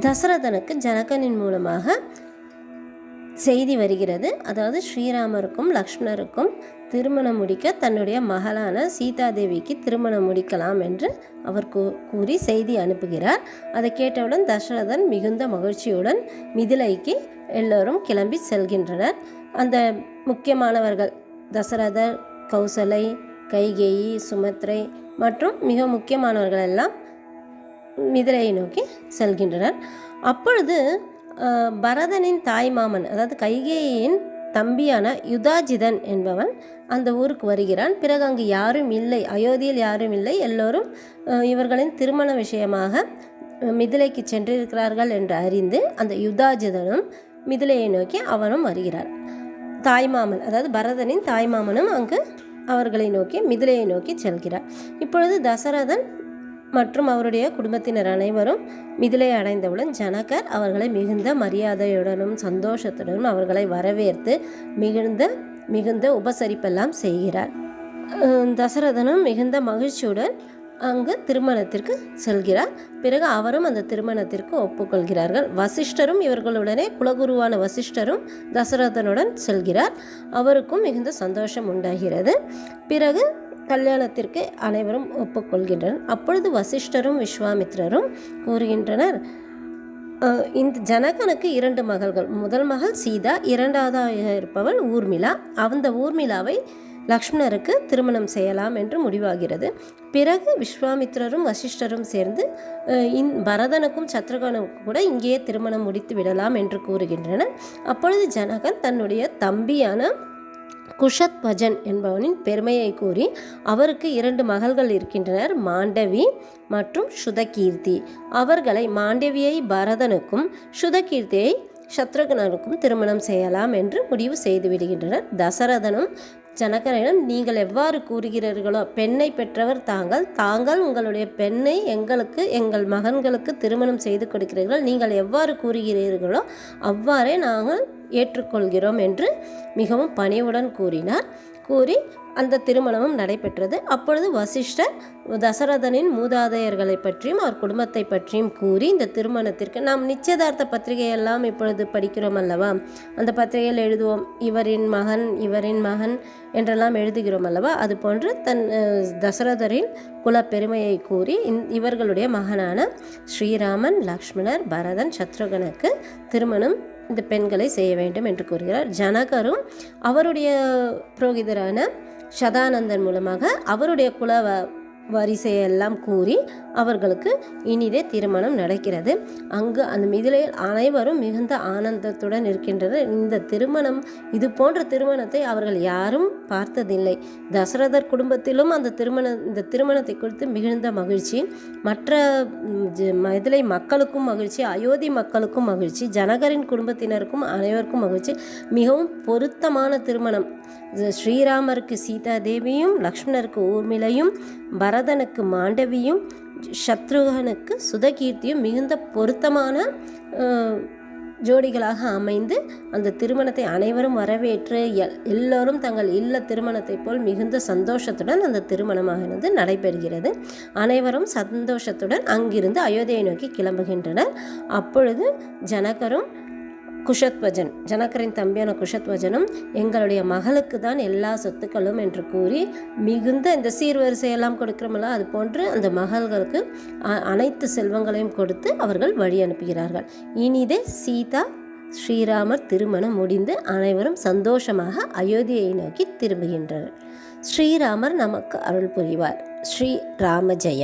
தசரதனுக்கு ஜனகனின் மூலமாக செய்தி வருகிறது. அதாவது ஸ்ரீராமருக்கும் லக்ஷ்மணருக்கும் திருமணம் முடிக்க தன்னுடைய மகளான சீதாதேவிக்கு திருமணம் முடிக்கலாம் என்று அவர் கூறி செய்தி அனுப்புகிறார். அதை கேட்டவுடன் தசரதன் மிகுந்த மகிழ்ச்சியுடன் மிதிலைக்கு எல்லோரும் கிளம்பி செல்கின்றனர். அந்த முக்கியமானவர்கள் தசரதர், கௌசலை, கைகேயி, சுமத்ரை மற்றும் மிக முக்கியமானவர்கள் எல்லாம் மிதிலையை நோக்கி செல்கின்றனர். அப்பொழுது பரதனின் தாய்மாமன், அதாவது கைகேயின் தம்பியான யுதாஜிதன் என்பவன் அந்த ஊருக்கு வருகிறான். பிறகு அங்கு யாரும் இல்லை, அயோத்தியில் யாரும் இல்லை. எல்லோரும் இவர்களின் திருமண விஷயமாக மிதிலைக்கு சென்றிருக்கிறார்கள் என்று அறிந்து அந்த யுதாஜிதனும் மிதிலையை நோக்கி அவனும் வருகிறார். தாய்மாமன், அதாவது பரதனின் தாய்மாமனும் அங்கு அவர்களை நோக்கி மிதிலையை நோக்கி செல்கிறார். இப்பொழுது தசரதன் மற்றும் அவருடைய குடும்பத்தினர் அனைவரும் மிதிலை அடைந்தவுடன் ஜனகர் அவர்களை மிகுந்த மரியாதையுடனும் சந்தோஷத்துடனும் அவர்களை வரவேற்று மிகுந்த உபசரிப்பெல்லாம் செய்கிறார். தசரதனும் மிகுந்த மகிழ்ச்சியுடன் அங்கு திருமணத்திற்கு செல்கிறார். பிறகு அவரும் அந்த திருமணத்திற்கு ஒப்புக்கொள்கிறார்கள். வசிஷ்டரும் இவர்களுடனே குலகுருவான வசிஷ்டரும் தசரதனுடன் செல்கிறார். அவருக்கும் மிகுந்த சந்தோஷம் உண்டாகிறது. பிறகு கல்யாணத்திற்கு அனைவரும் ஒப்புக்கொள்கின்றனர். அப்பொழுது வசிஷ்டரும் விஸ்வாமித்ரரும் கூறுகின்றனர், இந்த ஜனகனுக்கு 2 மகள்கள். முதல் மகள் சீதா, இரண்டாவதாக இருப்பவள் ஊர்மிளா. அந்த ஊர்மிளாவை லக்ஷ்மணருக்கு திருமணம் செய்யலாம் என்று முடிவாகிறது. பிறகு விஸ்வாமித்ரரும் வசிஷ்டரும் சேர்ந்து பரதனுக்கும் சத்ருகனுக்கும் கூட இங்கேயே திருமணம் முடித்து விடலாம் என்று கூறுகின்றனர். அப்பொழுது ஜனகன் தன்னுடைய தம்பியான குஷத்வஜன் என்பவனின் பெருமையை கூறி அவருக்கு 2 மகள்கள் இருக்கின்றனர், மாண்டவி மற்றும் சுதகீர்த்தி. அவர்களை மாண்டவியை பரதனுக்கும் சுதகீர்த்தியை சத்ருகனுக்கும் திருமணம் செய்யலாம் என்று முடிவு செய்து விடுகின்றனர். தசரதனும் ஜனகரிடம், நீங்கள் எவ்வாறு கூறுகிறீர்களோ, பெண்ணை பெற்றவர் தாங்கள் உங்களுடைய பெண்ணை எங்கள் மகன்களுக்கு திருமணம் செய்து கொடுக்கிறீர்கள், நீங்கள் எவ்வாறு கூறுகிறீர்களோ அவ்வாறே நாங்கள் ஏற்றுக்கொள்கிறோம் என்று மிகவும் பணிவுடன் கூறி அந்த திருமணமும் நடைபெற்றது. அப்பொழுது வசிஷ்டர் தசரதனின் மூதாதையர்களை பற்றியும் அவர் குடும்பத்தை பற்றியும் கூறி இந்த திருமணத்திற்கு நாம் நிச்சயதார்த்த பத்திரிகையெல்லாம் இப்பொழுது படிக்கிறோம் அல்லவா, அந்த பத்திரிகையில் எழுதுவோம் இவரின் மகன் என்றெல்லாம் எழுதுகிறோம் அல்லவா, அதுபோன்று தசரதரின் குல பெருமையை கூறி இவர்களுடைய மகனான ஸ்ரீராமன், லக்ஷ்மணர், பரதன், சத்ருகனுக்கு திருமணம் இந்த பெண்களை செய்ய வேண்டும் என்று கூறுகிறார். ஜனகரும் அவருடைய புரோகிதரான சதானந்தன் மூலமாக அவருடைய குல வரிசையெல்லாம் கூறி அவர்களுக்கு இனிதே திருமணம் நடக்கிறது. அங்கு அந்த மிதிலையில் அனைவரும் மிகுந்த ஆனந்தத்துடன் இருக்கின்றனர். இந்த திருமணம், இது போன்ற திருமணத்தை அவர்கள் யாரும் பார்த்ததில்லை. தசரதர் குடும்பத்திலும் இந்த திருமணத்தை குறித்து மிகுந்த மகிழ்ச்சி, மற்ற மிதிலை மக்களுக்கும் மகிழ்ச்சி, அயோத்தி மக்களுக்கும் மகிழ்ச்சி, ஜனகரின் குடும்பத்தினருக்கும் அனைவருக்கும் மகிழ்ச்சி. மிகவும் பொருத்தமான திருமணம். ஸ்ரீராமருக்கு சீதாதேவியும், லக்ஷ்மணருக்கு ஊர்மிளையும், பரதனுக்கு மாண்டவியும், சத்ருகனுக்கு சுதகீர்த்தியும் மிகுந்த பொருத்தமான ஜோடிகளாக அமைந்து அந்த திருமணத்தை அனைவரும் வரவேற்று எல்லோரும் தங்கள் இல்ல திருமணத்தை போல் மிகுந்த சந்தோஷத்துடன் அந்த திருமணமானது நடைபெறுகிறது. அனைவரும் சந்தோஷத்துடன் அங்கிருந்து அயோத்தியை நோக்கி கிளம்புகின்றனர். அப்பொழுது ஜனகரும் ஜனகரின் தம்பியான குஷத்வஜனும் எங்களுடைய மகளுக்கு தான் எல்லா சொத்துக்களும் என்று கூறி மிகுந்த இந்த சீர்வரிசையெல்லாம் கொடுக்கிறோமல்ல, அது போன்று அந்த மகள்களுக்கு அனைத்து செல்வங்களையும் கொடுத்து அவர்கள் வழி அனுப்புகிறார்கள். இனிதே சீதா ஸ்ரீராமர் திருமணம் முடிந்து அனைவரும் சந்தோஷமாக அயோத்தியை நோக்கி திரும்புகின்றனர். ஸ்ரீராமர் நமக்கு அருள் புரிவார். ஸ்ரீ ராம ஜெயம்.